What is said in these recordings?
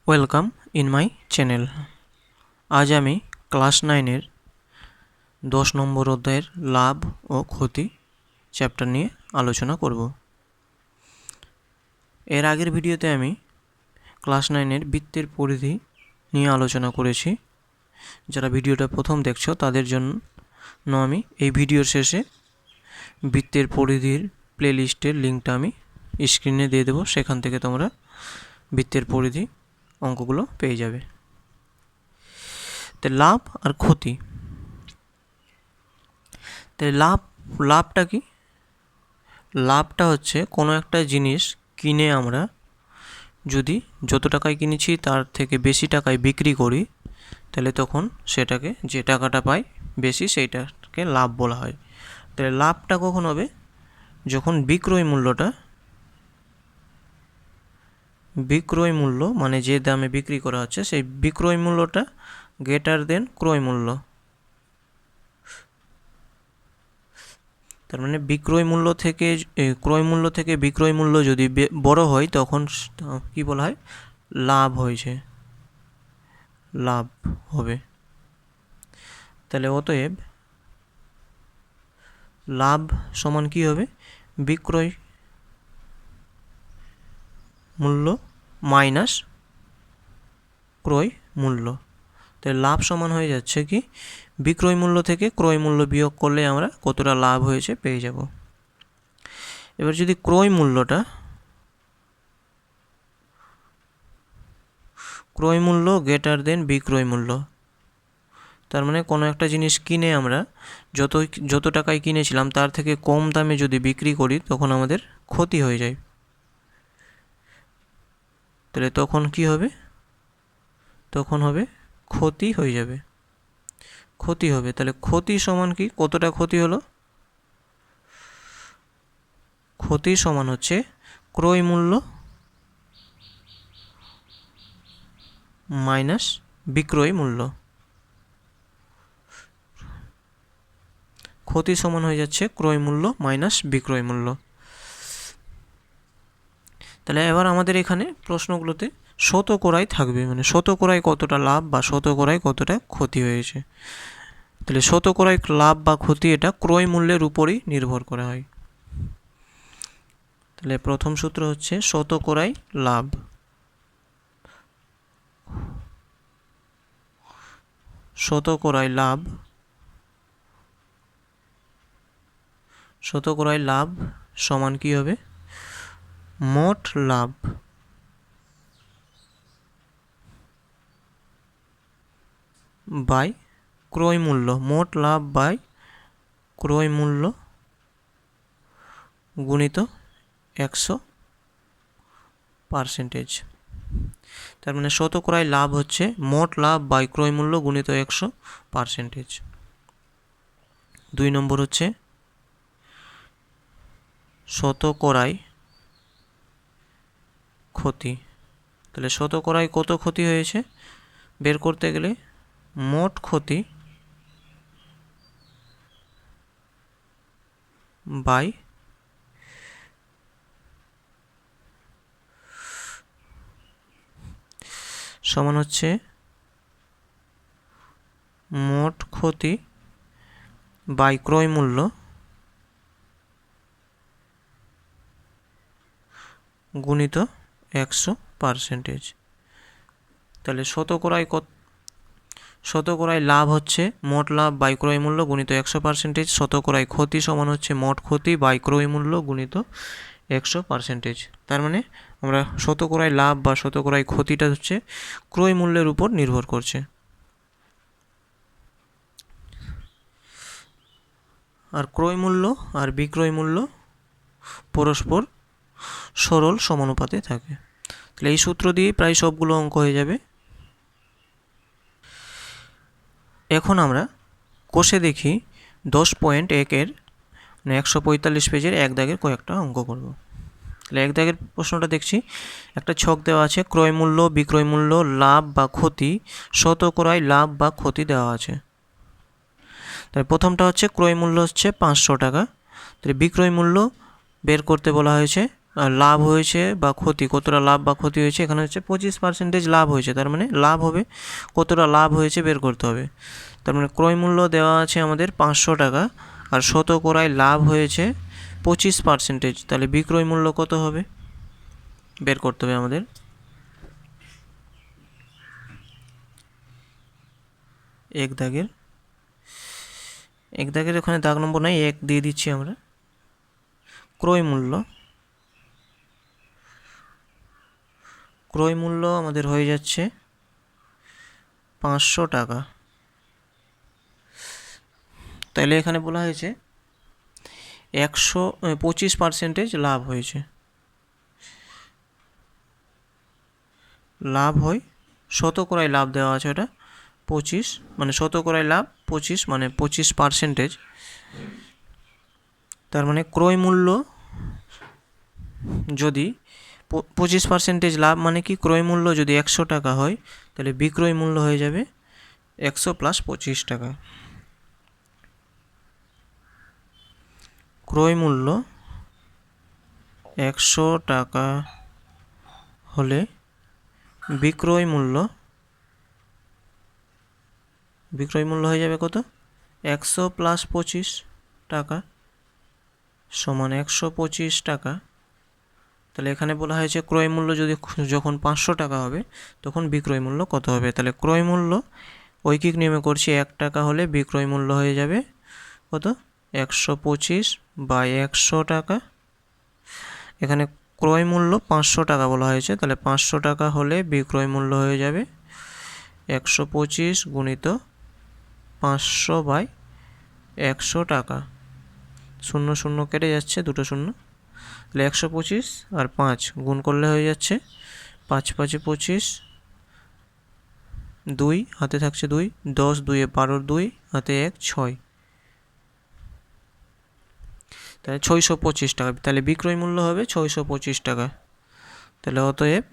Welcome in my channel. আজ আমি class 9-এর 10 নম্বর অধ্যায়ের লাভ ও ক্ষতি চ্যাপ্টার নিয়ে আলোচনা করব। এর আগের ভিডিওতে আমি ক্লাস 9-এর বৃত্তের পরিধি নিয়ে আলোচনা করেছি। যারা ভিডিওটা প্রথম দেখছো তাদের জন্য আমি এই ভিডিওর শেষে বৃত্তের পরিধির প্লেলিস্টের লিঙ্কটা আমি স্ক্রিনে দিয়ে দেবো, সেখান থেকে তোমরা বৃত্তের পরিধি অঙ্কগুলো পেয়ে যাবে। তো লাভ আর ক্ষতি, তাই লাভটা কি? লাভটা হচ্ছে কোনো একটা জিনিস কিনে আমরা যদি যত টাকায় কিনেছি তার থেকে বেশি টাকায় বিক্রি করি, তাহলে তখন সেটাকে যে টাকাটা পাই বেশি সেইটাকে লাভ বলা হয়। তাহলে লাভটা কখন হবে? যখন বিক্রয় মূল্য মানে যে দামে বিক্রি করা হচ্ছে সেই বিক্রয় মূল্যটা গ্রেটার দেন ক্রয় মূল্য। তার মানে বিক্রয় মূল্য থেকে ক্রয় মূল্য থেকে বিক্রয় মূল্য যদি বড় হয় তখন কি বলা হয়? লাভ হয়েছে, লাভ হবে। তাহলে অতএব লাভ সমান কি হবে? বিক্রয় মূল্য মাইনাস ক্রয় মূল্য। তাই লাভ সমান হয়ে যাচ্ছে কি? বিক্রয় মূল্য থেকে ক্রয় মূল্য বিয়োগ করলে আমরা কতটা লাভ হয়েছে পেয়ে যাব। এবার যদি ক্রয় মূল্য গ্রেটার দেন বিক্রয় মূল্য, তার মানে কোনো একটা জিনিস কিনে আমরা যত টাকায় কিনেছিলাম তার থেকে কম দামে যদি বিক্রি করি তখন আমাদের ক্ষতি হয়ে যায়। তাহলে তখন কি হবে? তখন হবে ক্ষতি হয়ে যাবে, ক্ষতি হবে। তাহলে ক্ষতি সমান কি? কতটা ক্ষতি হলো? ক্ষতি সমান হচ্ছে ক্রয় মূল্য মাইনাস বিক্রয় মূল্য। ক্ষতি সমান হয়ে যাচ্ছে ক্রয় মূল্য মাইনাস বিক্রয় মূল্য। তাহলে এবার আমাদের এখানে প্রশ্নগুলোতে শতকরায় থাকবে, মানে শতকরায় কতটা লাভ বা শতকরায় কতটা ক্ষতি হয়েছে। তাহলে শতকরায় লাভ বা ক্ষতি এটা ক্রয় মূল্যের উপরই নির্ভর করা হয়। তাহলে প্রথম সূত্র হচ্ছে শতকরায় লাভ। শতকরায় লাভ সমান কি হবে? মোট লাভ বাই ক্রয় মূল্য। মোট লাভ বাই ক্রয় মূল্য গুণিত 100%। তার মানে শতকরায় লাভ হচ্ছে মোট লাভ বাই ক্রয় মূল্য গুণিত 100%। 2 নম্বর হচ্ছে শতকরায় ক্ষতি। তাহলে শতকরায় কত ক্ষতি হয়েছে বের করতে গেলে মোট ক্ষতি বাই সমান হচ্ছে মোট ক্ষতি বাই ক্রয় মূল্য গুণিত 100%। তাহলে শতকরায় লাভ হচ্ছে মোট লাভ বাই ক্রয় মূল্য গুণিত 100%। শতকরায় ক্ষতি সমান হচ্ছে মোট ক্ষতি বাই ক্রয় মূল্য গুণিত 100%। তার মানে আমরা শতকরায় লাভ বা শতকরায় ক্ষতিটা হচ্ছে ক্রয় মূল্যের উপর নির্ভর করছে। আর ক্রয় মূল্য আর বিক্রয় মূল্য পরস্পর সরল সমানুপাতে থাকে। তাহলে এই সূত্র দিয়ে প্রায় সবগুলো অঙ্ক হয়ে যাবে। এখন আমরা কোষে দেখি 10.1-এর 145 পেজের এক দাগের কয়েকটা অঙ্ক করব। তাহলে এক দাগের প্রশ্নটা দেখছি। একটা ছক দেওয়া আছে, ক্রয় মূল্য, বিক্রয় মূল্য, লাভ বা ক্ষতি, শতকরায় লাভ বা ক্ষতি দেওয়া আছে। তাহলে প্রথমটা হচ্ছে ক্রয় মূল্য হচ্ছে 500 টাকা। তাহলে বিক্রয় মূল্য বের করতে বলা হয়েছে লাভ হয়েছে বা ক্ষতি, কতটা লাভ বা ক্ষতি হয়েছে, এখানে হচ্ছে 25% লাভ হয়েছে, তার মানে লাভ হবে, কতটা লাভ হয়েছে বের করতে হবে। তার মানে ক্রয় মূল্য দেওয়া আছে আমাদের 500 টাকা, আর শতকরায় লাভ হয়েছে 25%, তাহলে বিক্রয় মূল্য কত হবে বের করতে হবে আমাদের। এক দাগের ওখানে দাগ নম্বর নাই, 1 দিয়ে দিচ্ছি আমরা। ক্রয় মূল্য আমাদের হয়ে যাচ্ছে 500 টাকা। তাহলে এখানে বলা হয়েছে 25% লাভ হয়েছে। লাভ হয়, শতকরায় লাভ দেওয়া আছে ওটা 25, মানে শতকরায় লাভ 25 মানে 25%। তার মানে ক্রয় মূল্য যদি 25% লাভ, মানে কি ক্রয় মূল্য যদি 100 টাকা হয়, তাহলে বিক্রয় মূল্য হয়ে যাবে 100 + 25 টাকা। ক্রয় মূল্য 100 টাকা হলে বিক্রয় মূল্য হয়ে যাবে কত, 100 + 25 টাকা সমান 125 টাকা। তাহলে এখানে বলা হয়েছে ক্রয় মূল্য যখন 500 টাকা হবে তখন বিক্রয় মূল্য কত হবে। তাহলে ক্রয় মূল্য ঐকিক নিয়মে করছি, 1 টাকা হলে বিক্রয় মূল্য হয়ে যাবে কত, 125/100 টাকা। এখানে ক্রয় মূল্য 500 টাকা বলা হয়েছে, তাহলে 500 টাকা হলে বিক্রয় মূল্য হয়ে যাবে 125 × 500/100 টাকা। 0 0 কেটে যাচ্ছে, 2টো 0, তাহলে 125 আর 5 গুণ করলে হয়ে যাচ্ছে 5 × 5 = 25, 2 হাতে থাকছে 2, 10 × 2 = 12, 2 হাতে 1 6, তাহলে 625 টাকা। তাহলে বিক্রয় মূল্য হবে 625 টাকা। তাহলে অতএব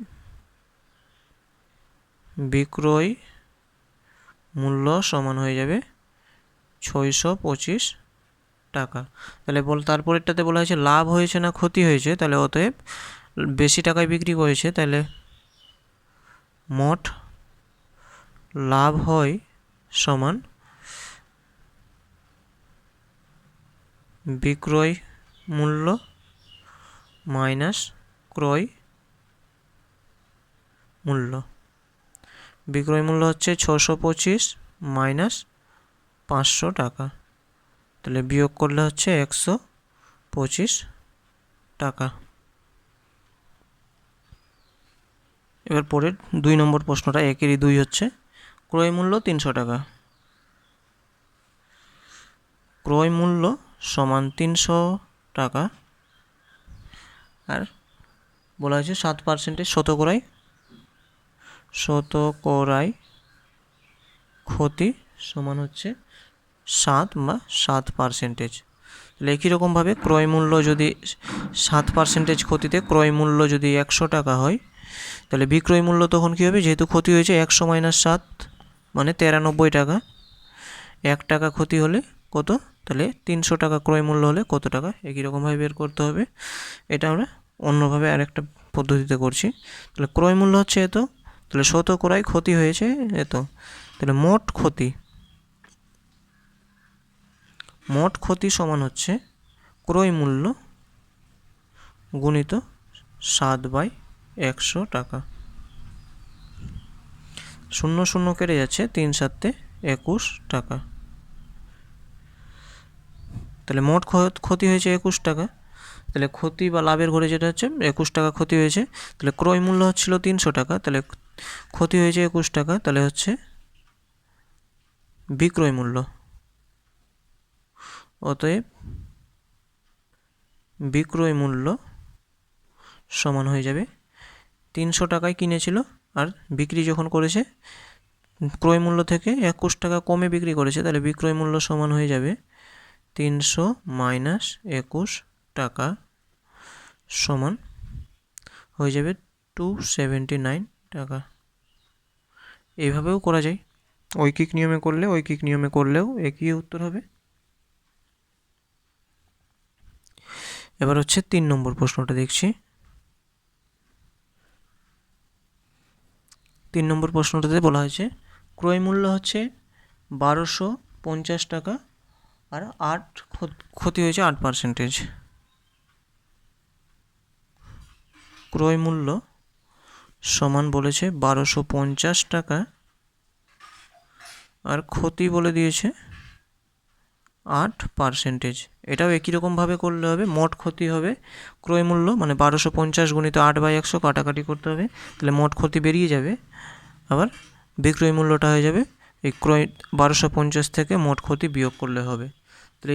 বিক্রয় মূল্য সমান হয়ে যাবে 625 টাকা। তাহলে তারপরেরটাতে বলা হয়েছে লাভ হয়েছে না ক্ষতি হয়েছে, তাহলে অতএব বেশি টাকায় বিক্রি করেছে, তাহলে মোট লাভ হয় সমান বিক্রয় মূল্য মাইনাস ক্রয় মূল্য। বিক্রয় মূল্য হচ্ছে 625 মাইনাস 500 টাকা, তাহলে বিয়োগ করলে হচ্ছে 125 টাকা। এবার পরের 2 নম্বর প্রশ্নটা 1-এরই 2 হচ্ছে, ক্রয় মূল্য 300 টাকা। ক্রয় মূল্য সমান 300 টাকা, আর বলা হয়েছে 7% শতকরায় ক্ষতি সমান হচ্ছে 7%। তাহলে একই রকমভাবে ক্রয় মূল্য যদি 7% ক্ষতিতে ক্রয় মূল্য যদি 100 টাকা হয়, তাহলে বিক্রয় মূল্য তখন কী হবে, যেহেতু ক্ষতি হয়েছে 100 - 7 মানে 93 টাকা। 1 টাকা ক্ষতি হলে কত, তাহলে 300 টাকা ক্রয় মূল্য হলে কত টাকা, একই রকমভাবে বের করতে হবে। এটা আমরা অন্যভাবে আরেকটা পদ্ধতিতে করছি। তাহলে ক্রয় মূল্য হচ্ছে এত, তাহলে শতকরায় ক্ষতি হয়েছে এত, তাহলে মোট ক্ষতি সমান হচ্ছে ক্রয় মূল্য গুণিত 7/100 টাকা। 0 0 কেটে যাচ্ছে, 3 7 21 টাকা। তাহলে মোট ক্ষতি হয়েছে 21 টাকা, তাহলে ক্ষতি বা লাভের ঘরে যেটা হচ্ছে 21 টাকা ক্ষতি হয়েছে। তাহলে ক্রয় মূল্য হচ্ছিল 300 টাকা, তাহলে ক্ষতি হয়েছে 21 টাকা, তাহলে হচ্ছে বিক্রয় মূল্য। অতএব বিক্রয় মূল্য সমান হয়ে যাবে 300 টাকায় কিনেছিল, আর বিক্রি যখন করেছে ক্রয় মূল্য থেকে 21 টাকা কমে বিক্রি করেছে, তাহলে বিক্রয় মূল্য সমান হয়ে যাবে 300 - 21 টাকা সমান হয়ে যাবে 279 টাকা। এইভাবেও করা যায়, ঐকিক নিয়মে করলেও একই উত্তর হবে। এবার হচ্ছে 3 নম্বর প্রশ্নটা দেখছি। 3 নম্বর প্রশ্নটাতে বলা হয়েছে ক্রয় মূল্য হচ্ছে 1250 টাকা আর ক্ষতি হয়েছে 8%। ক্রয় মূল্য সমান বলেছে 1250 টাকা আর ক্ষতি বলে দিয়েছে 8%। এটাও একই রকমভাবে করলে হবে। মোট ক্ষতি হবে ক্রয় মূল্য মানে 1250 গুণিত 8/100 কাটাকাটি করতে হবে, তাহলে মোট ক্ষতি বেরিয়ে যাবে। আবার বিক্রয় মূল্যটা হয়ে যাবে এই 1250 থেকে মোট ক্ষতি বিয়োগ করলে হবে। তাহলে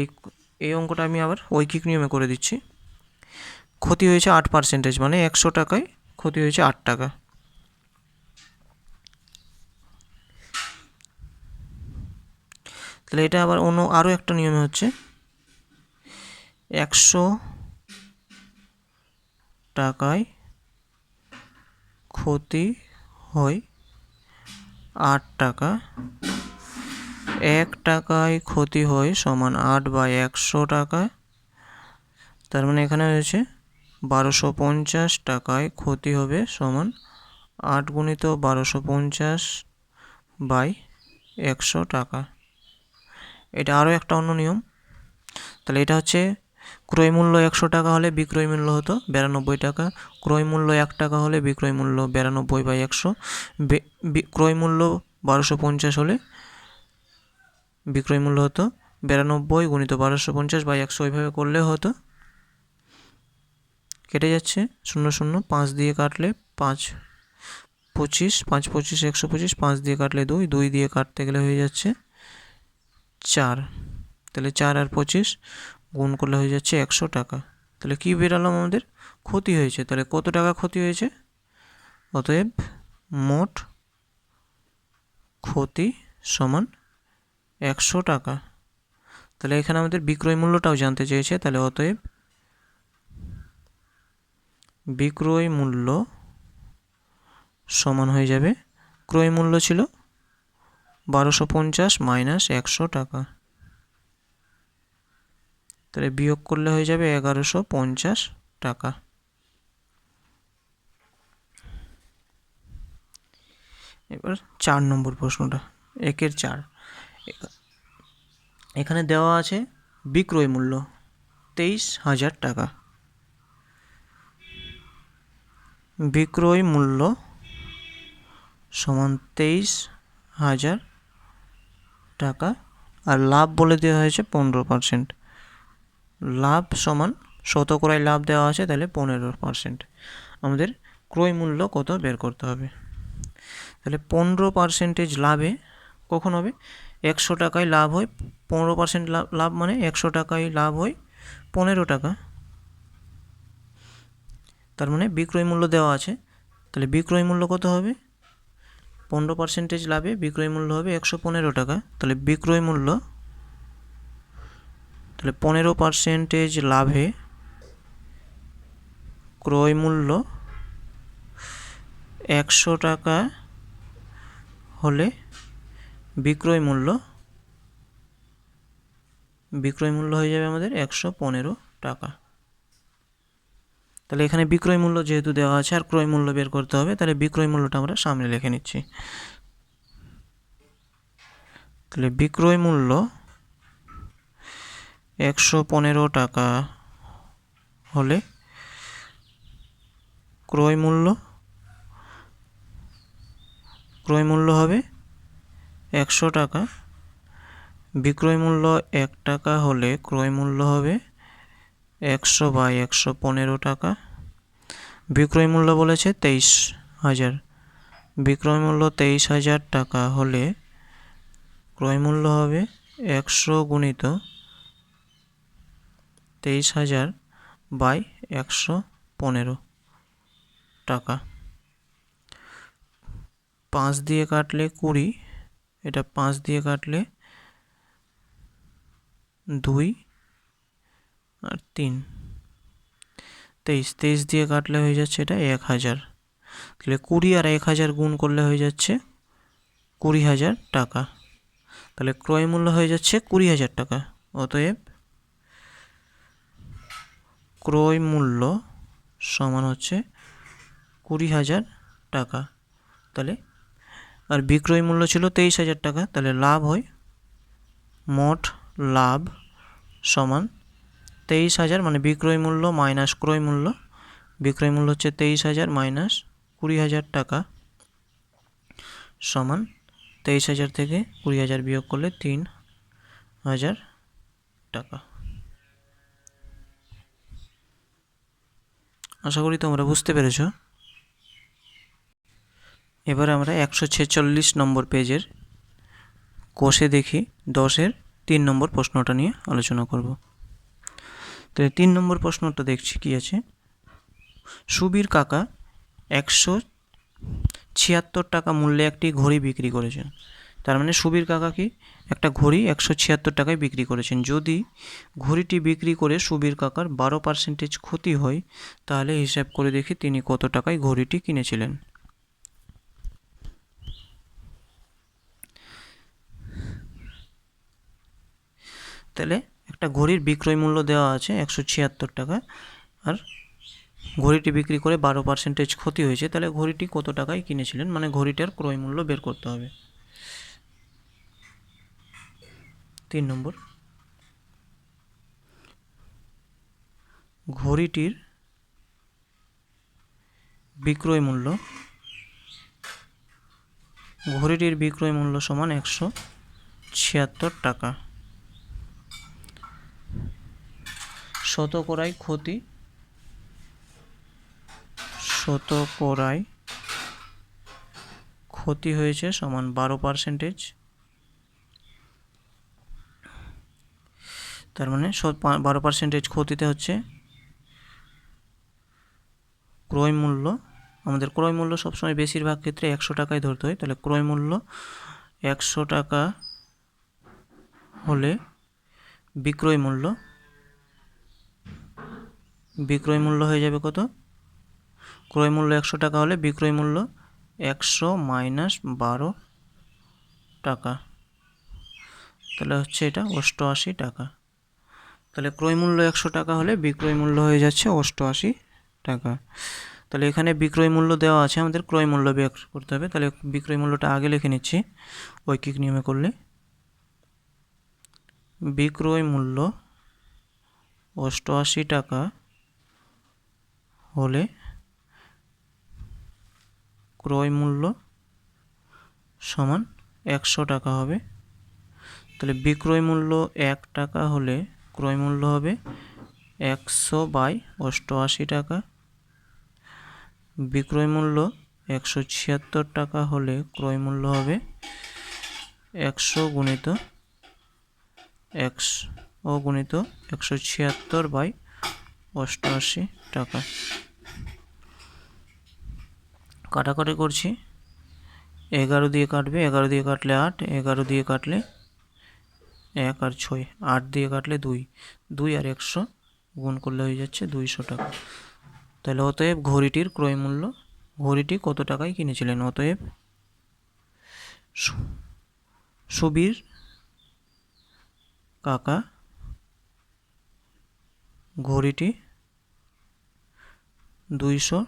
এই অঙ্কটা আমি আবার ঐকিক নিয়মে করে দিচ্ছি। ক্ষতি হয়েছে 8%, মানে 100 টাকায় ক্ষতি হয়েছে 8 টাকা। তাহলে এটা আবার আরও একটা নিয়মে হচ্ছে 100 টাকায় ক্ষতি হয় 8 টাকা, 1 টাকায় ক্ষতি হয় সমান 8/100 টাকা। তার মানে এখানে হয়েছে 1250 টাকায় ক্ষতি হবে সমান 8 গুণিত 1250/100 টাকা। এটা আরও একটা অন্য নিয়ম। তাহলে এটা হচ্ছে ক্রয় মূল্য 100 টাকা হলে বিক্রয় মূল্য হতো 92 টাকা, ক্রয় মূল্য 1 টাকা হলে বিক্রয় মূল্য 92/100, ক্রয় মূল্য 1250 হলে বিক্রয় মূল্য হতো 92 গুণিত 1250/100। ওইভাবে করলে হতো। কেটে যাচ্ছে 0 0, 5 দিয়ে কাটলে 5 25, 5 25 125, 5 দিয়ে কাটলে 2, 2 দিয়ে কাটতে গেলে হয়ে যাচ্ছে 4। তাহলে 4 আর 25 গুণ করলে হয়ে যাচ্ছে 100 টাকা। তাহলে কী বেরালাম আমাদের? ক্ষতি হয়েছে। তাহলে কত টাকা ক্ষতি হয়েছে? অতএব মোট ক্ষতি সমান 100 টাকা। তাহলে এখানে আমাদের বিক্রয় মূল্যটাও জানতে চেয়েছে। তাহলে অতএব বিক্রয় মূল্য সমান হয়ে যাবে, ক্রয় মূল্য ছিল 1250 মাইনাস 100 টাকা, তাহলে বিয়োগ করলে হয়ে যাবে 1150 টাকা। এবার 4 নম্বর প্রশ্নটা, 1-এর 4। এখানে দেওয়া আছে বিক্রয় মূল্য 23,000 টাকা। বিক্রয় মূল্য সমান 23,000 টাকা আর লাভ বলে দেওয়া হয়েছে 15%। লাভ সমান শতকরায় লাভ দেওয়া আছে, তাহলে 15%। আমাদের ক্রয় মূল্য কত বের করতে হবে। তাহলে 15% লাভে কখন হবে? 100 টাকায় লাভ হয় 15% লাভ মানে 100 টাকায় লাভ হয় 15 টাকা। তার মানে বিক্রয় মূল্য দেওয়া আছে, তাহলে বিক্রয় মূল্য কত হবে? 15% লাভে বিক্রয় মূল্য হবে 115 টাকা। তাহলে বিক্রয় মূল্য, তাহলে 15% লাভে ক্রয় মূল্য 100 টাকা হলে বিক্রয় মূল্য হয়ে যাবে আমাদের 115 টাকা। তাহলে এখানে বিক্রয় মূল্য যেহেতু দেওয়া আছে আর ক্রয় মূল্য বের করতে হবে, তাহলে বিক্রয় মূল্যটা আমরা সামনে লিখে নিচ্ছি। তাহলে বিক্রয় মূল্য 115 টাকা হলে ক্রয় মূল্য হবে 100 টাকা। বিক্রয় মূল্য 1 টাকা হলে ক্রয় মূল্য হবে 100/115 টাকা। বিক্রয় মূল্য বলেছে 23,000, বিক্রয় মূল্য 23,000 টাকা হলে ক্রয় মূল্য হবে 100 গুণিত 23,000/115 টাকা। 5 দিয়ে কাটলে 20, এটা 5 দিয়ে কাটলে 2 আর 3, 23 দিয়ে কাটলে হয়ে যাচ্ছে এটা 1000। তাহলে 20 আর 1000 গুণ করলে হয়ে যাচ্ছে 20,000 টাকা। তাহলে ক্রয় মূল্য হয়ে যাচ্ছে 20,000 টাকা। অতএব ক্রয় মূল্য সমান হচ্ছে 20,000 টাকা। তাহলে আর বিক্রয় মূল্য ছিল 23,000 টাকা, তাহলে লাভ হয় মোট লাভ সমান 23,000 মানে বিক্রয় মূল্য মাইনাস ক্রয় মূল্য। বিক্রয় মূল্য হচ্ছে 23,000 মাইনাস 20,000 টাকা সমান 23,000 থেকে 20,000 বিয়োগ করলে 3,000 টাকা। আশা করি তোমরা বুঝতে পেরেছ। এবার আমরা 146 নম্বর পেজের কোষে দেখি 10-এর 3 নম্বর প্রশ্নটা নিয়ে আলোচনা করব। তো 3 নম্বর প্রশ্নটা দেখছি কি আছে। সুবীর কাকা 176 টাকা মূল্যে একটি ঘড়ি বিক্রি করেছেন। তার মানে সুবীর কাকা কি একটা ঘড়ি 176 টাকায় বিক্রি করেছেন। যদি ঘড়িটি বিক্রি করে সুবীর কাকার 12% ক্ষতি হয়, তাহলে হিসাব করে দেখি তিনি কত টাকায় ঘড়িটি কিনেছিলেন। তাহলে একটা ঘড়ির বিক্রয় মূল্য দেওয়া আছে 176 টাকা, আর ঘড়িটি বিক্রি করে 12% ক্ষতি হয়েছে, তাহলে ঘড়িটি কত টাকায় কিনেছিলেন, মানে ঘড়িটার ক্রয় মূল্য বের করতে হবে। 3 নম্বর, ঘড়িটির বিক্রয় মূল্য সমান 176 টাকা। শতকরায় ক্ষতি হয়েছে সমান 12%। তার মানে 12% ক্ষতিতে হচ্ছে ক্রয় মূল্য। আমাদের ক্রয় মূল্য সবসময় বেশিরভাগ ক্ষেত্রে 100 টাকায় ধরতে হয়। তাহলে ক্রয় মূল্য 100 টাকা হলে বিক্রয় মূল্য হয়ে যাবে কত? ক্রয় মূল্য 100 টাকা হলে বিক্রয় মূল্য 100 মাইনাস 12 টাকা, তাহলে হচ্ছে এটা 88 টাকা। তাহলে ক্রয় মূল্য 100 টাকা হলে বিক্রয় মূল্য হয়ে যাচ্ছে 88 টাকা। তাহলে এখানে বিক্রয় মূল্য দেওয়া আছে, আমাদের ক্রয় মূল্য বের করতে হবে। তাহলে বিক্রয় মূল্যটা আগে লিখে নিচ্ছি ঐকিক নিয়মে করলে। বিক্রয় মূল্য 88 টাকা হলে ক্রয় মূল্য সমান 100 টাকা হবে। তাহলে বিক্রয় মূল্য 1 টাকা হলে ক্রয় মূল্য হবে 100/88 টাকা। বিক্রয় মূল্য 176 টাকা হলে ক্রয় মূল্য হবে 100 গুণিত 176/88 টাকা। কাটাকাটি করছি, 11 দিয়ে কাটবে, 11 দিয়ে কাটলে 8, 11 দিয়ে কাটলে 1 আর 6, 8 দিয়ে কাটলে 2, 2 আর 100 গুণ করলে হয়ে যাচ্ছে 200 টাকা। তাহলে অতএব ঘড়িটির ক্রয় মূল্য, ঘড়িটি কত টাকায় কিনেছিলেন। অতএব সুবীর কাকা ঘড়িটি 200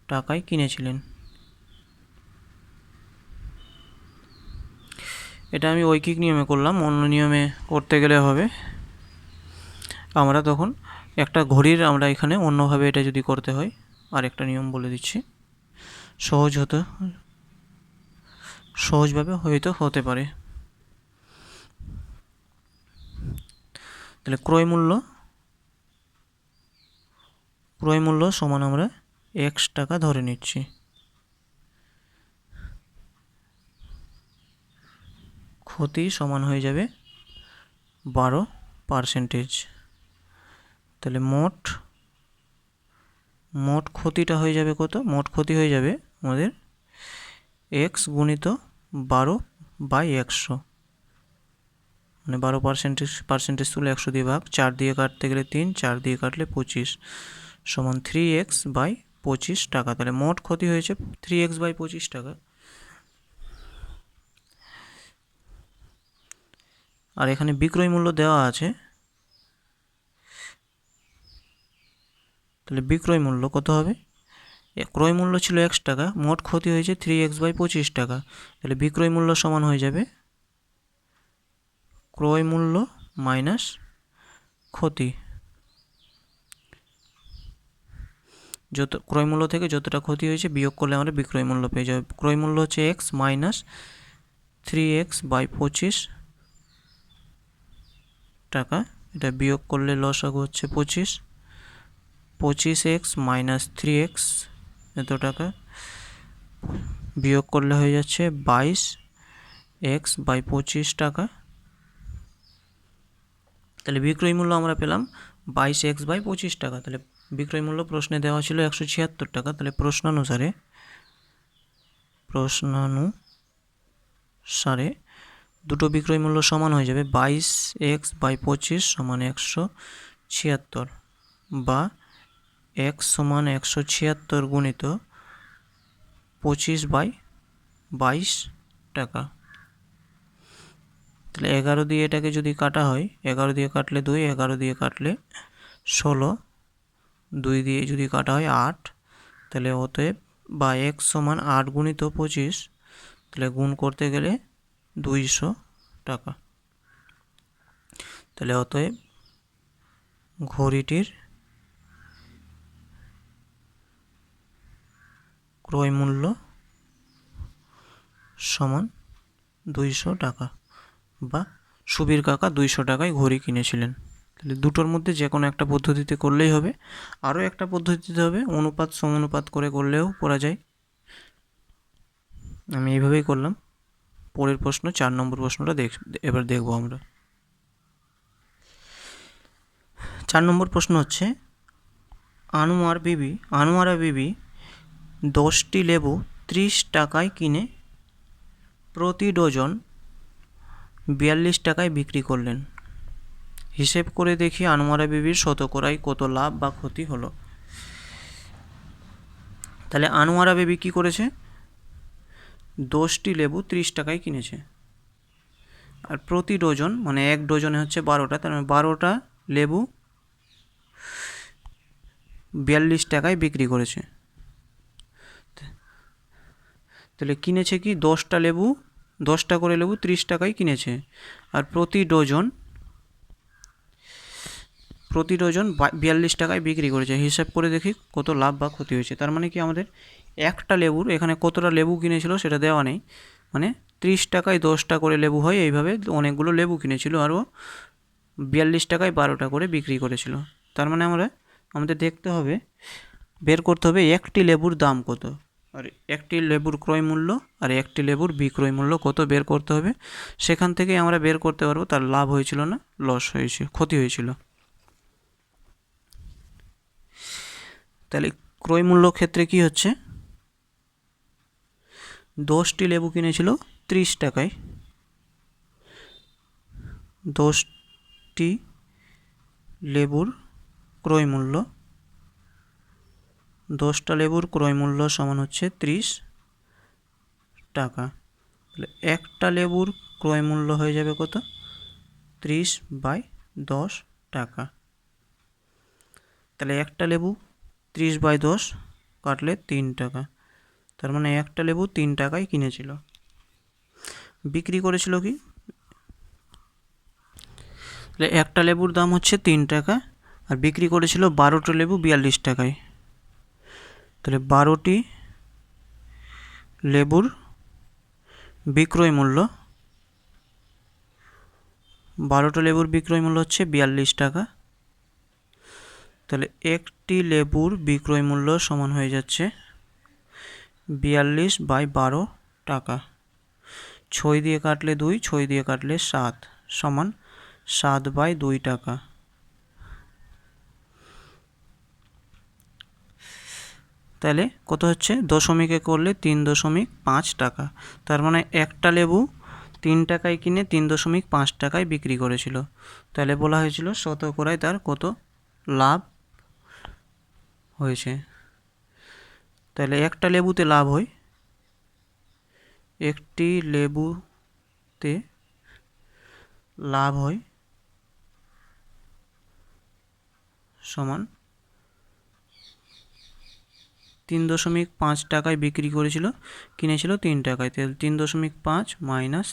টাকায় কিনেছিলেন। এটা আমি ঐকিক নিয়মে করলাম, অন্য নিয়মে করতে গেলে হবে আমরা তখন একটা ঘড়ির, আমরা এখানে অন্যভাবে এটা যদি করতে হয়, আর একটা নিয়ম বলে দিচ্ছি, সহজভাবে হয়তো হতে পারে। তাহলে ক্রয় মূল্য সমান আমরা x টাকা ধরে নিচ্ছি। ক্ষতি সমান হয়ে যাবে 12%। তাহলে মোট ক্ষতিটা হয়ে যাবে কত? মোট ক্ষতি হয়ে যাবে আমাদের x গুণিত 12/100, মানে 12% তুলে 100 দিয়ে ভাগ, 4 দিয়ে কাটতে গেলে 3, 4 দিয়ে কাটলে 25 সমান 3x/25 টাকা। তাহলে মোট ক্ষতি হয়েছে 3x/25 টাকা। আর এখানে বিক্রয় মূল্য দেওয়া আছে, তাহলে বিক্রয় মূল্য কত হবে? ক্রয় মূল্য ছিল x টাকা, মোট ক্ষতি হয়েছে 3x/25 টাকা। তাহলে বিক্রয় মূল্য সমান হয়ে যাবে ক্রয় মূল্য মাইনাস ক্ষতি। যত ক্রয় মূল্য থেকে যতটা ক্ষতি হয়েছে বিয়োগ করলে আমরা বিক্রয় মূল্য পেয়ে যাবে। ক্রয় মূল্য হচ্ছে x মাইনাস 3x/25 টাকা, এটা বিয়োগ করলে লসাগু হচ্ছে 25x মাইনাস 3x এত টাকা, বিয়োগ করলে হয়ে যাচ্ছে 22x/25 টাকা। তাহলে বিক্রয় মূল্য আমরা পেলাম 22x/25 টাকা। তাহলে বিক্রয় মূল্য প্রশ্নে দেওয়া ছিল 176 টাকা। তাহলে প্রশ্নানুসারে দুটো বিক্রয় মূল্য সমান হয়ে যাবে 22x/25 সমান 176, বা x সমান 176 গুণিত 25/22 টাকা। তাহলে 11 দিয়ে এটাকে যদি কাটা হয়, 11 দিয়ে কাটলে 2, 11 দিয়ে কাটলে 16, 2 দিয়ে যদি কাটা হয় 8, তাহলে অতএব বা x সমান 8 গুণিত 25, তাহলে গুণ করতে গেলে 200 টাকা। তাহলে অতএব ঘড়িটির ক্রয় মূল্য সমান 200 টাকা, বা সুবীর কাকা 200 টাকায় ঘড়ি কিনেছিলেন। তাহলে দুটোর মধ্যে যে কোনো একটা পদ্ধতিতে করলেই হবে। আরও একটা পদ্ধতিতে হবে, অনুপাত সমানুপাত করে করলেও করা যায়। আমি এইভাবেই করলাম। পরের প্রশ্ন 4 নম্বর প্রশ্নটা এবার দেখব আমরা। 4 নম্বর প্রশ্ন হচ্ছে, আনোয়ারা বিবি 10টি লেবু 30 টাকায় কিনে প্রতি ডজন 42 টাকায় বিক্রি করলেন। হিসেব করে দেখি আনোয়ারা বিবির শতকরায় কত লাভ বা ক্ষতি হলো। তাহলে আনোয়ারা বিবি কি করেছে, 10টি লেবু 30 টাকায় কিনেছে, আর প্রতি ডজন মানে এক ডজনে হচ্ছে 12টা, তার মানে 12টা লেবু 42 টাকায় বিক্রি করেছে। তাহলে কিনেছে কি 10টা করে লেবু 30 টাকায় কিনেছে, আর প্রতি ডজন 42 টাকায় বিক্রি করেছে। হিসাব করে দেখি কত লাভ বা ক্ষতি হয়েছে। তার মানে কি আমাদের একটা লেবুর এখানে কতটা লেবু কিনেছিল সেটা দেওয়া নেই, মানে 30 টাকায় 10টা করে লেবু হয়, এইভাবে অনেকগুলো লেবু কিনেছিল, আরও 42 টাকায় 12টা করে বিক্রি করেছিল। তার মানে আমাদের দেখতে হবে, বের করতে হবে একটি লেবুর দাম কত, আর একটি লেবুর ক্রয় মূল্য, আর একটি লেবুর বিক্রয় মূল্য কত বের করতে হবে। সেখান থেকে আমরা বের করতে পারবো তার লাভ হয়েছিল না লস হয়েছে, ক্ষতি হয়েছিল। তাহলে ক্রয় মূল্য ক্ষেত্রে কি হচ্ছে, 10টি লেবু কিনেছিল 30 টাকায়, 10টি লেবুর ক্রয় মূল্য, 10টা লেবুর ক্রয় মূল্য সমান হচ্ছে 30 টাকা। তাহলে একটা লেবুর ক্রয় মূল্য হয়ে যাবে কত, 30/10 টাকা। তাহলে একটা লেবু 30/10 কাটলে 3 টাকা, তার মানে একটা লেবু 3 টাকায় কিনেছিল। বিক্রি করেছিল কি, তাহলে একটা লেবুর দাম হচ্ছে 3 টাকা, আর বিক্রি করেছিল 12টা লেবু 42 টাকায়। তাহলে 12টি লেবুর বিক্রয় মূল্য, 12টা লেবুর বিক্রয় মূল্য হচ্ছে 42 টাকা। তাহলে একটি লেবুর বিক্রয় মূল্য সমান হয়ে যাচ্ছে 42/12 টাকা। 6 দিয়ে কাটলে 2, 6 দিয়ে কাটলে 7 সমান 7/2 টাকা। তাহলে কত হচ্ছে, দশমিকে করলে 3.5 টাকা। তার মানে একটা লেবু 3 টাকায় কিনে 3.5 টাকায় বিক্রি করেছিল। তাহলে বলা হয়েছিল শতকরায় তার কত লাভ হয়েছে। তাহলে একটা লেবুতে লাভ হয়, একটি লেবুতে লাভ হয় সমান 3.5 টাকায় বিক্রি করেছিল, কিনেছিল 3 টাকায়, তাহলে 3.5 মাইনাস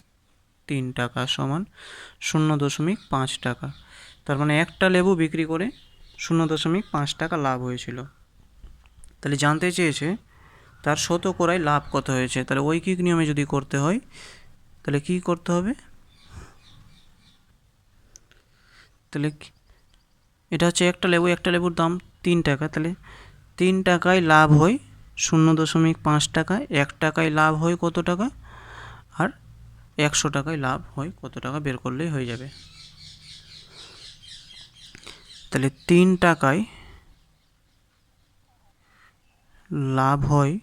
3 টাকা সমান 0.5 টাকা। তার মানে একটা লেবু বিক্রি করে 0.5 টাকা লাভ হয়েছিল। তাহলে জানতে চেয়েছে তার শতকরায় লাভ কত হয়েছে। তাহলে ঐকিক নিয়মে যদি করতে হয় তাহলে কি করতে হবে, তাহলে এটা হচ্ছে একটা লেবুর দাম 3 টাকা, তাহলে 3 টাকায় লাভ হয় 0.5 টাকা, 1 টাকায় লাভ হয় কত টাকা, আর 100 টাকায় লাভ হয় কত টাকা বের করলেই হয়ে যাবে। তাহলে 3 টাকায় লাভ হয়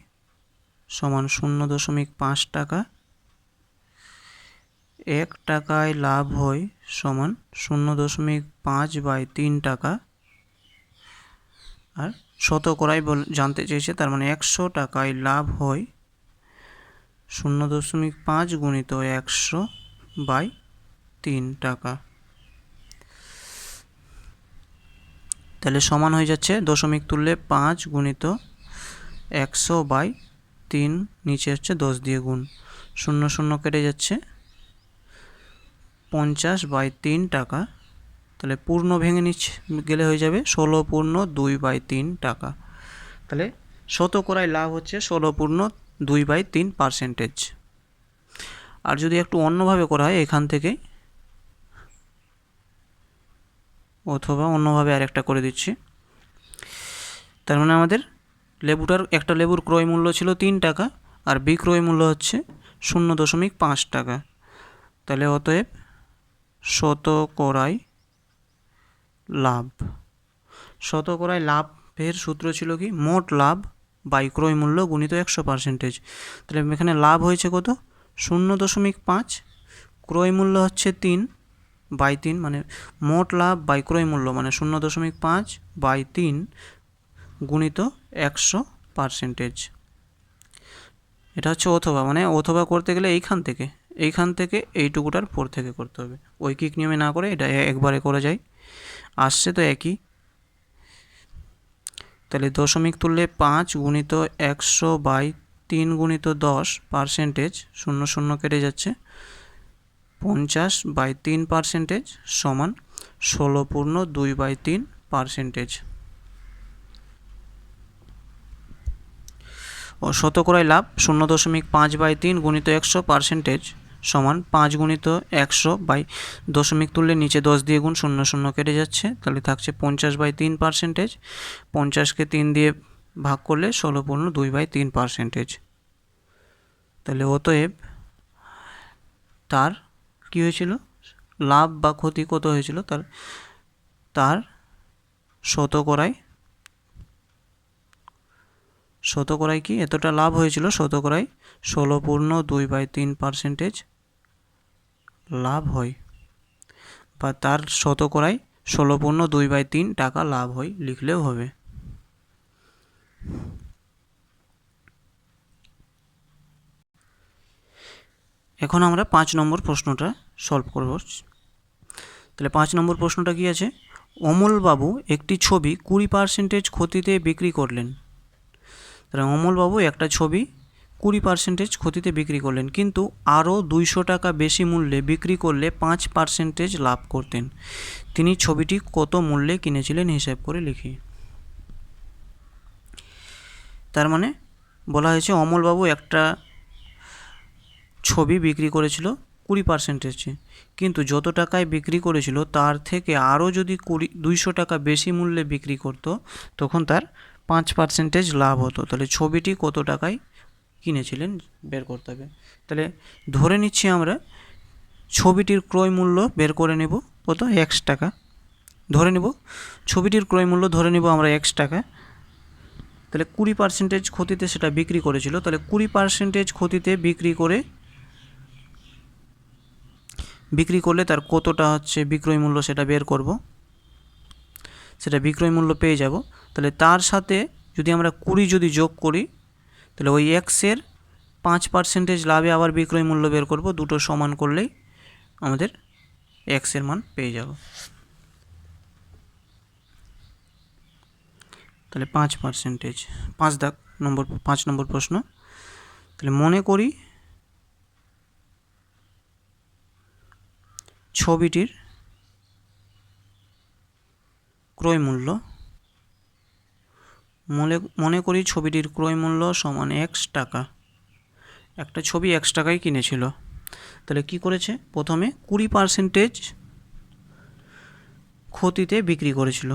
সমান 0.5 টাকা, 1 টাকায় লাভ হয় সমান 0.5/3 টাকা, আর শতকরায় জানতে চেয়েছে, তার মানে 100 টাকায় লাভ হয় 0.5 গুণিত 100/3 টাকা। তাহলে সমান হয়ে যাচ্ছে দশমিক তুললে 5 গুণিত 100/3, নিচে হচ্ছে 10 দিয়ে গুণ, 0 0 কেটে যাচ্ছে, 50/3 টাকা। তাহলে পূর্ণ ভেঙে গেলে হয়ে যাবে 16.2/3 টাকা। তাহলে শতকরায় লাভ হচ্ছে 16.2/3%। আর যদি একটু অন্যভাবে করা হয় এখান থেকে, অথবা অন্যভাবে আরেকটা করে দিচ্ছি, তার মানে আমাদের একটা লেবুর ক্রয় মূল্য ছিল 3 টাকা আর বিক্রয় মূল্য হচ্ছে 0.5 টাকা। তাহলে অতএব শতকরায় লাভের সূত্র ছিল কি, মোট লাভ বাই ক্রয় মূল্য গুণিত 100%। তাহলে এখানে লাভ হয়েছে কত, 0.5, ক্রয় মূল্য হচ্ছে 3/3, মানে মোট লাভ বাই ক্রয় মূল্য মানে 0.5/3 গুণিত 100%। এটা হচ্ছে অথবা, মানে অথবা করতে গেলে এইখান থেকে এইটুকুটার পর থেকে করতে হবে, ঐকিক নিয়মে না করে এটা একবারে করা যায়, আসছে তো একই। তাহলে দশমিক তুললে 5 গুণিত 100/3 গুণিত 10%, 0 0 কেটে যাচ্ছে, 50/3% সমান 16.2/3%। ও শতকরায় লাভ 0.5/3 গুণিত 100% সমান 5 গুণিত 100 দশমিক তুললে নিচে 10 দিয়ে গুণ, 0 0 কেটে যাচ্ছে, তাহলে থাকছে 50/3%। 50কে 3 দিয়ে ভাগ করলে 16.2/3%। তাহলে অতএব তার কি হয়েছিল, লাভ বা ক্ষতি কত হয়েছিল, তার শতকরায় কি এতটা লাভ হয়েছিল, শতকরায় 16.2/3% লাভ হয়, বা তার শতকরায় 16.2/3 টাকা লাভ হয় লিখলেও হবে। এখন আমরা 5 নম্বর প্রশ্নটা সলভ করব। তাহলে 5 নম্বর প্রশ্নটা কি আছে, অমলবাবু একটি ছবি 20% ক্ষতিতে বিক্রি করলেন। তাহলে অমলবাবু একটা ছবি 20% ক্ষতিতে বিক্রি করলেন, কিন্তু আরও 200 টাকা বেশি মূল্যে বিক্রি করলে 5% লাভ করতেন। তিনি ছবিটি কত মূল্যে কিনেছিলেন হিসাব করে লিখি। তার মানে বলা হয়েছে অমলবাবু একটা ছবি বিক্রি করেছিল 20%, কিন্তু যত টাকায় বিক্রি করেছিল তার থেকে আরও যদি 200 টাকা বেশি মূল্যে বিক্রি করত তখন তার 5% লাভ হতো। তাহলে ছবিটি কত টাকায় কিনেছিলেন বের করতে হবে। তাহলে ধরে নিচ্ছি আমরা ছবিটির ক্রয় মূল্য বের করে নেব কত, 1 টাকা ধরে নেব, ছবিটির ক্রয় মূল্য ধরে নেব আমরা 1 টাকা। তাহলে 20% ক্ষতিতে সেটা বিক্রি করেছিল, তাহলে 20% ক্ষতিতে বিক্রি করলে তার কতটা হচ্ছে বিক্রয় মূল্য সেটা বের করব, সেটা বিক্রয় মূল্য পেয়ে যাব। তাহলে তার সাথে যদি আমরা 20 যদি যোগ করি তাহলে ওই এক্সের 5% লাভে আবার বিক্রয় মূল্য বের করব, দুটো সমান করলেই আমাদের এক্সের মান পেয়ে যাব। তাহলে 5%, 5 দাগ 5 নম্বর প্রশ্ন। তাহলে মনে করি ছবিটির ক্রয় মূল্য সমান x টাকা। একটা ছবি x টাকায় কিনেছিল। তাহলে কি করেছে, প্রথমে 20% ক্ষতিতে বিক্রি করেছিল।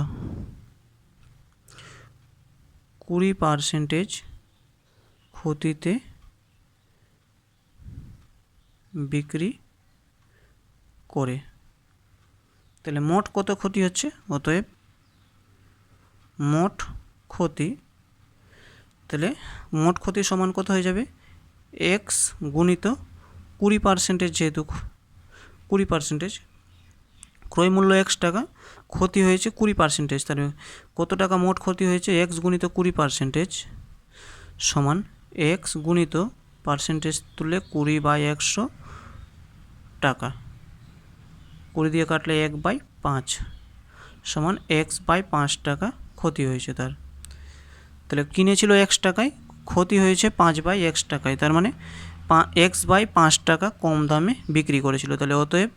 20% ক্ষতিতে বিক্রি করে। তাহলে মোট কত ক্ষতি হচ্ছে, অতএব মোট ক্ষতি, তাহলে মোট ক্ষতি সমান কত হয়ে যাবে, x গুণিত 20%, যেহেতু 20%, ক্রয় মূল্য x টাকা, ক্ষতি হয়েছে 20%, তাহলে কত টাকা মোট ক্ষতি হয়েছে, x গুণিত 20% সমান x গুণিত পার্সেন্টেজ তুললে 20/100 টাকা, 20 দিয়ে কাটলে 1/5 সমান x/5 টাকা ক্ষতি হয়েছে তার। তাহলে কিনেছিল x টাকায়, ক্ষতি হয়েছে 5/x টাকায়, তার মানে x/5 টাকা কম দামে বিক্রি করেছিল। তাহলে অতএব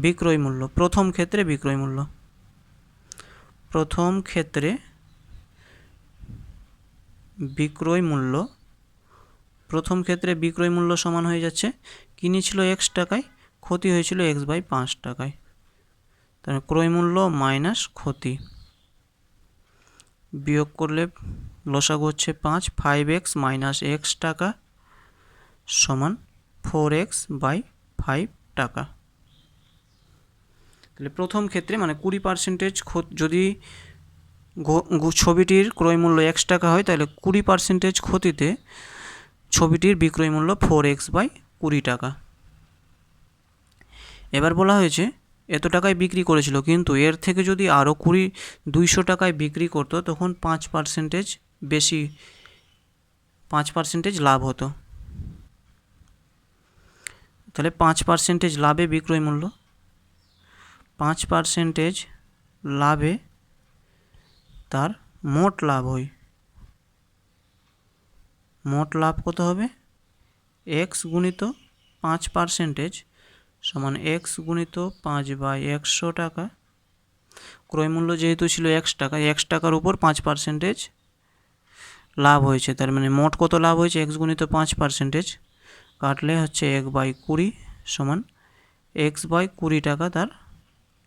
বিক্রয় মূল্য, প্রথম ক্ষেত্রে বিক্রয় মূল্য সমান হয়ে যাচ্ছে, কিনেছিল x টাকায়, ক্ষতি হয়েছিল x/5 টাকায়। তাহলে ক্রয় মূল্য মাইনাস ক্ষতি, বিয়োগ করলে লসাগু হচ্ছে 5x মাইনাস x টাকা সমান 4x/5 টাকা। তাহলে প্রথম ক্ষেত্রে মানে 20% যদি ছবিটির ক্রয় মূল্য x টাকা হয়, তাহলে 20% ক্ষতিতে ছবিটির বিক্রয় মূল্য 4x/20 টাকা। এবার বলা হয়েছে এত টাকায় বিক্রি করেছিল, কিন্তু এর থেকে যদি আরও 200 টাকায় বিক্রি করতো, তখন 5% বেশি, 5% লাভ হতো। তাহলে 5% লাভে বিক্রয় মূল্য, 5% লাভে তার মোট লাভ হয়। মোট লাভ কত হবে, x গুণিত 5% সমান x গুণিত 5/100 টাকা। ক্রয় মূল্য যেহেতু ছিল x টাকা, x টাকার উপর 5% লাভ হয়েছে, তার মানে মোট কত লাভ হয়েছে, x গুণিত 5% কাটলে হচ্ছে 1/20 সমান x/20 টাকা তার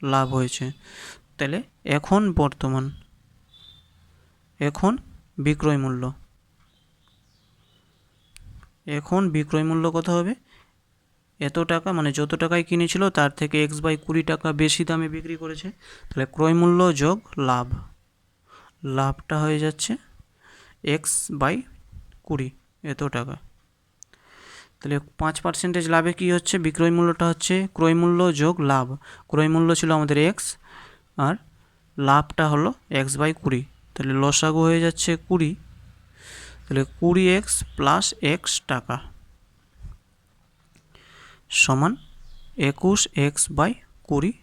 লাভ হয়েছে। তাহলে এখন বিক্রয় মূল্য কত হবে, এত টাকা মানে যত টাকায় কিনেছিল তার থেকে x/20 টাকা বেশি দামে বিক্রি করেছে। তাহলে ক্রয় মূল্য যোগ লাভটা হয়ে যাচ্ছে x/20, এত টাকা। তাহলে 5% লাভে কি হচ্ছে, বিক্রয় মূল্যটা হচ্ছে ক্রয় মূল্য যোগ লাভ। ক্রয় মূল্য ছিল আমাদের x, আর লাভটা হলো x/20। তাহলে লসাগু হয়ে যাচ্ছে 20, তাহলে 20x প্লাস x টাকা সমান 21x/20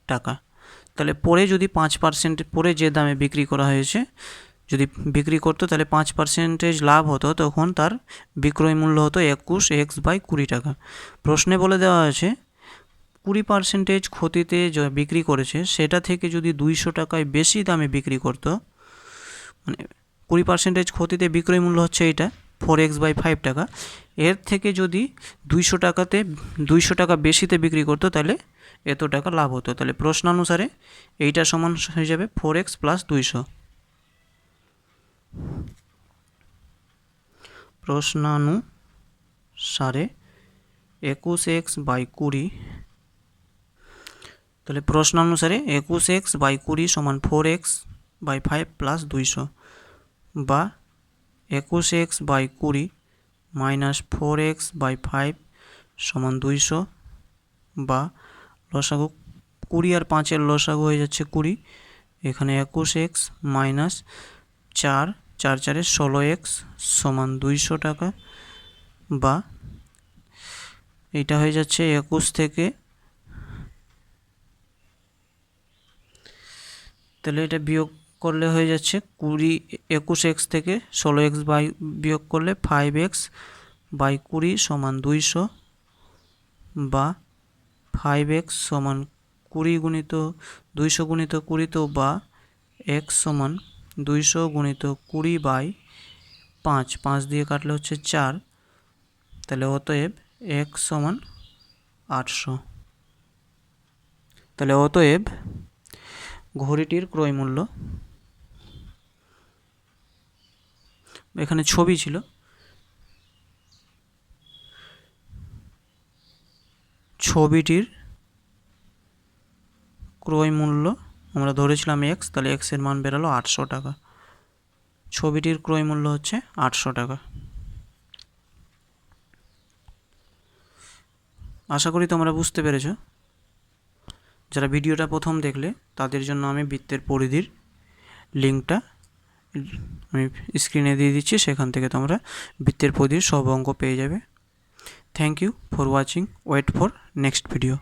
টাকা। তাহলে পরে যদি 5% পরে যে দামে বিক্রি করা হয়েছে যদি বিক্রি করতো, তাহলে 5% লাভ হতো, তখন তার বিক্রয় মূল্য হতো 21x/20 টাকা। প্রশ্নে বলে দেওয়া আছে 20% ক্ষতিতে বিক্রি করেছে, সেটা থেকে যদি 200 টাকায় বেশি দামে বিক্রি করতো, মানে 20% ক্ষতিতে বিক্রয় মূল্য হচ্ছে এটা 4x/5 টাকা, এর থেকে যদি 200 টাকা বেশিতে বিক্রি করতো, তাহলে এত টাকা লাভ হতো। তাহলে প্রশ্নানুসারে এইটা সমান হয়ে যাবে 4x প্লাস 200। প্রশ্নানুসারে 21x/20, তাহলে প্রশ্নানুসারে 21x/20 সমান 4x/5 প্লাস 200, বা 21x/20 মাইনাস 4x/5 সমান 200, বা লসাগু 20 আর 5-এর লসাগু হয়ে যাচ্ছে 20, এখানে 21x মাইনাস 4 16x সমান 200 টাকা, বা এটা হয়ে যাচ্ছে 21 থেকে, তাহলে এটা বিয়োগ করলে হয়ে যাচ্ছে 21x থেকে 16x বিয়োগ করলে 5x বাই 20 সমান 200, বা 5x সমান 20 গুণিত 200 গুণিত 20, তো বা x সমান 200 গুণিত 20 বাই 5, 5 দিয়ে কাটলে হচ্ছে 4, তাহলে অতএব x সমান 800। তাহলে অতএব ঘড়িটির ক্রয় মূল্য, এখানে ছবি ছিল, ছবিটির ক্রয় মূল্য আমরা ধরেছিলাম x, তাহলে x এর মান বেরালো 800 টাকা। ছবিটির ক্রয় মূল্য হচ্ছে 800 টাকা। আশা করি তোমরা বুঝতে পেরেছো। যারা ভিডিওটা প্রথম দেখলে তাদের জন্য আমি বৃত্তের পরিধির লিঙ্কটা আমি স্ক্রিনে দিয়ে দিচ্ছি, সেখান থেকে তোমরা বৃত্তের পরিধির সব অঙ্ক পেয়ে যাবে। Thank you for watching, wait for next video.